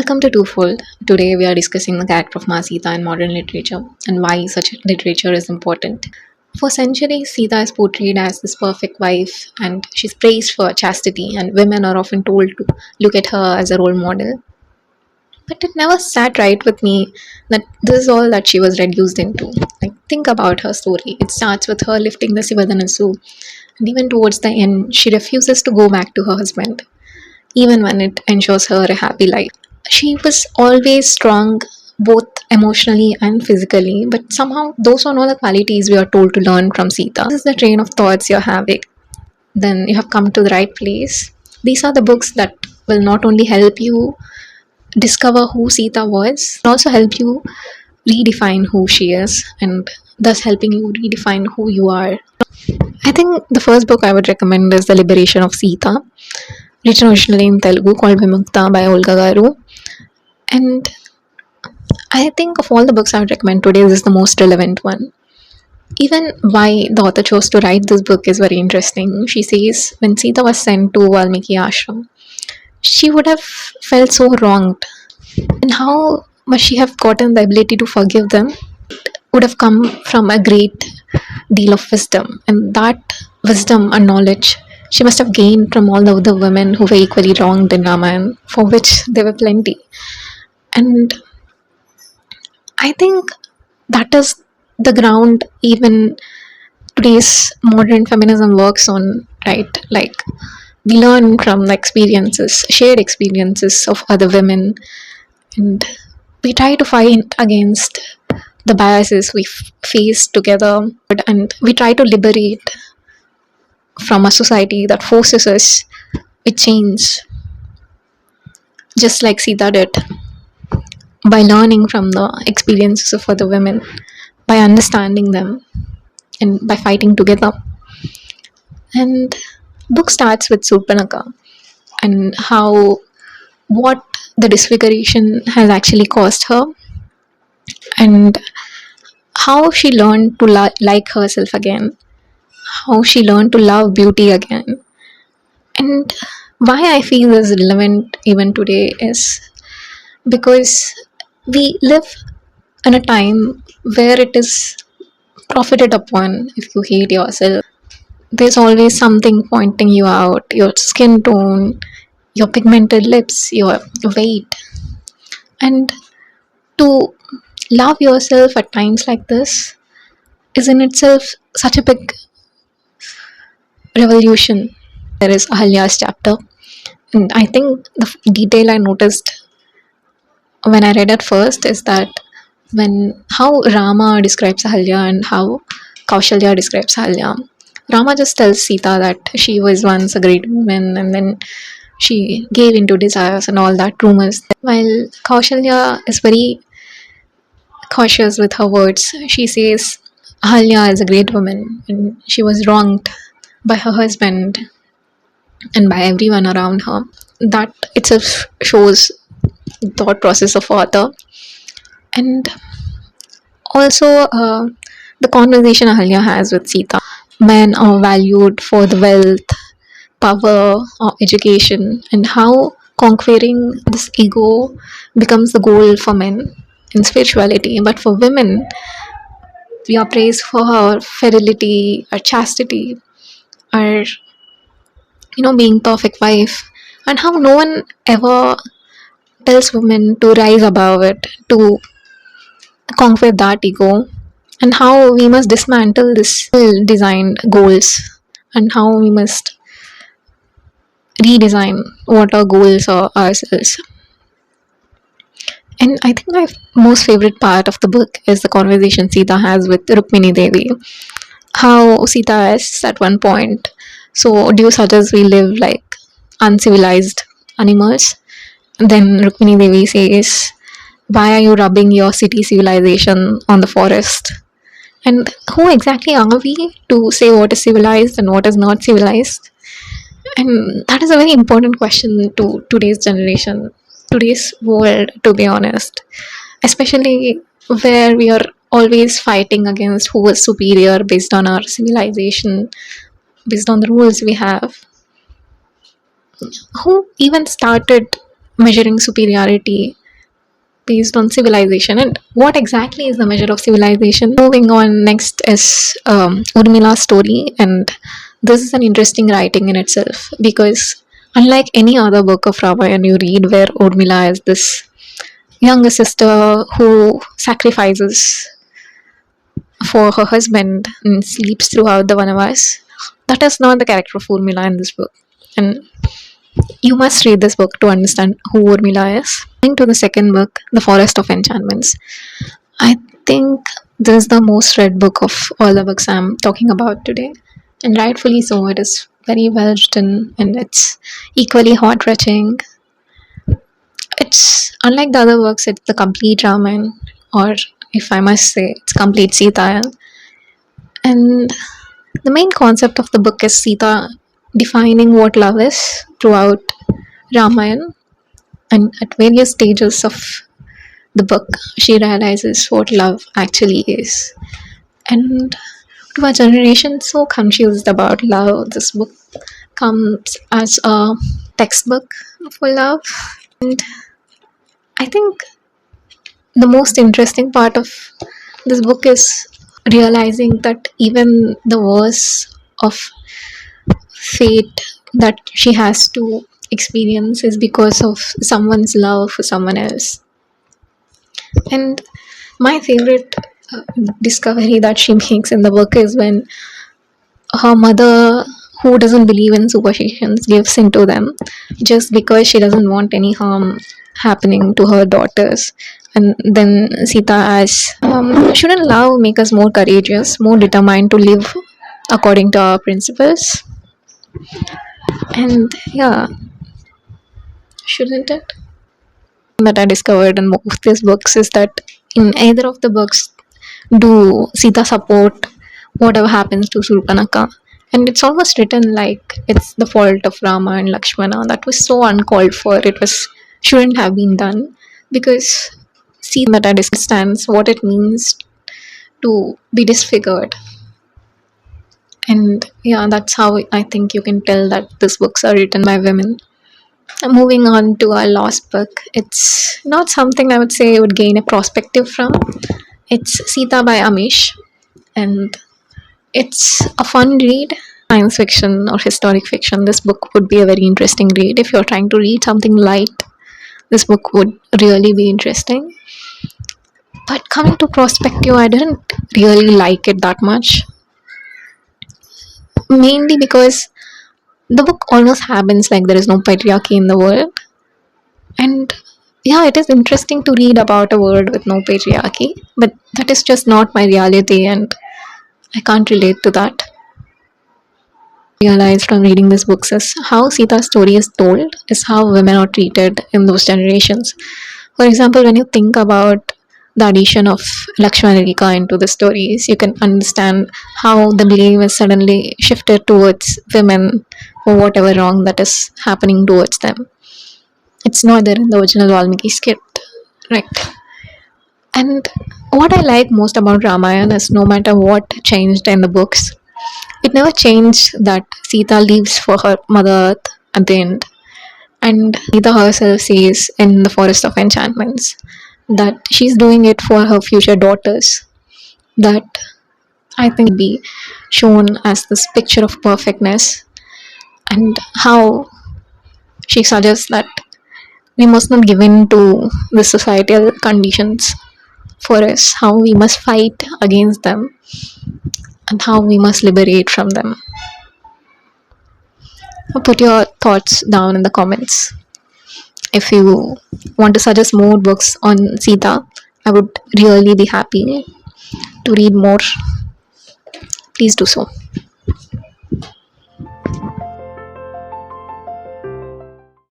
Welcome to Twofold. Today we are discussing the character of Sita in modern literature and why such literature is important. For centuries, Sita is portrayed as this perfect wife and she's praised for chastity, and women are often told to look at her as a role model. But it never sat right with me that this is all that she was reduced into. Like, think about her story. It starts with her lifting the Sivadanasu, and even towards the end, she refuses to go back to her husband, even when it ensures her a happy life. She was always strong, both emotionally and physically, but somehow those are not the qualities we are told to learn from Sita. This is the train of thoughts you're having. Then you have come to the right place. These are the books that will not only help you discover who Sita was, but also help you redefine who she is, and thus helping you redefine who you are. I think the first book I would recommend is The Liberation of Sita, written originally in Telugu, called Vimukta by Olga Garu. And I think of all the books I would recommend today, this is the most relevant one. Even why the author chose to write this book is very interesting. She says when Sita was sent to Valmiki ashram, she would have felt so wronged. And how must she have gotten the ability to forgive them? Would have come from a great deal of wisdom. And that wisdom and knowledge she must have gained from all the other women who were equally wronged in Ramayan, for which there were plenty. And I think that is the ground even today's modern feminism works on, right? Like, we learn from the experiences, shared experiences of other women, and we try to fight against the biases we face together, and we try to liberate from a society that forces us with change, just like Sita did, by learning from the experiences of other women, by understanding them, and by fighting together. And book starts with Surpanaka and how what the disfiguration has actually caused her, and how she learned to like herself again, how she learned to love beauty again. And why I feel this relevant even today is because we live in a time where it is profited upon if you hate yourself. There's always something pointing you out: your skin tone, your pigmented lips, your weight. And to love yourself at times like this is in itself such a big revolution. There is Ahalya's chapter, and I think the detail I noticed when I read it first is that when how Rama describes Ahalya and how Kaushalya describes Ahalya. Rama just tells Sita that she was once a great woman and then she gave into desires and all that rumors. While Kaushalya is very cautious with her words, she says Ahalya is a great woman and she was wronged by her husband and by everyone around her. That itself shows the thought process of author. And also the conversation Ahalya has with Sita. Men are valued for the wealth, power, or education, and how conquering this ego becomes the goal for men in spirituality. But for women, we are praised for our fidelity, our chastity, our being perfect wife, and how no one ever tells women to rise above it, to conquer that ego, and how we must dismantle this designed goals, and how we must redesign what our goals are ourselves. And I think my most favorite part of the book is the conversation Sita has with Rukmini Devi. How Sita asks at one point, "So, do you suggest we live like uncivilized animals?" And then Rukmini Devi says, "Why are you rubbing your city civilization on the forest?" And who exactly are we to say what is civilized and what is not civilized? And that is a very important question to today's generation, today's world, to be honest. Especially where we are always fighting against who is superior based on our civilization, based on the rules we have. Who even started measuring superiority based on civilization. And what exactly is the measure of civilization? Moving on, next is Urmila's story, and this is an interesting writing in itself because unlike any other book of Ramayan you read where Urmila is this younger sister who sacrifices for her husband and sleeps throughout the Vanavas, that is not the character of Urmila in this book. And you must read this book to understand who Urmila is. Coming to the second book, The Forest of Enchantments, I think this is the most read book of all the books I'm talking about today, and rightfully so. It is very well written and it's equally heart wrenching. It's unlike the other works, it's the complete Raman, or if I must say, it's complete Sita. And the main concept of the book is Sita defining what love is throughout Ramayan, and at various stages of the book, she realizes what love actually is. And to a generation so confused about love, this book comes as a textbook for love. And I think the most interesting part of this book is realizing that even the worst of fate that she has to experience is because of someone's love for someone else. And my favorite discovery that she makes in the book is when her mother, who doesn't believe in superstitions, gives into them just because she doesn't want any harm happening to her daughters. And then Sita asks, shouldn't love make us more courageous, more determined to live according to our principles? And yeah, shouldn't it? That I discovered in both these books is that in either of the books do Sita support whatever happens to Surpanaka. And it's almost written like it's the fault of Rama and Lakshmana. That was so uncalled for. It was shouldn't have been done because Sita that understands what it means to be disfigured. And yeah, that's how I think you can tell that these books are written by women. Moving on to our last book, it's not something I would say I would gain a perspective from. It's Sita by Amish, and it's a fun read. Science fiction or historic fiction, this book would be a very interesting read. If you're trying to read something light, this book would really be interesting. But coming to perspective, I didn't really like it that much, mainly because the book almost happens like there is no patriarchy in the world. And yeah, it is interesting to read about a world with no patriarchy, but that is just not my reality and I can't relate to that. Realized from reading these books is how Sita's story is told, is how women are treated in those generations. For example, when you think about the addition of Lakshman and Rekha into the stories, you can understand how the blame is suddenly shifted towards women for whatever wrong that is happening towards them. It's not there in the original Valmiki script, right? And what I like most about Ramayana is no matter what changed in the books, it never changed that Sita leaves for her mother earth at the end. And Sita herself says in the Forest of Enchantments that she's doing it for her future daughters. That I think be shown as this picture of perfectness, and how she suggests that we must not give in to the societal conditions for us, how we must fight against them, and how we must liberate from them. Put your thoughts down in the comments. If you want to suggest more books on Sita, I would really be happy to read more. Please do so.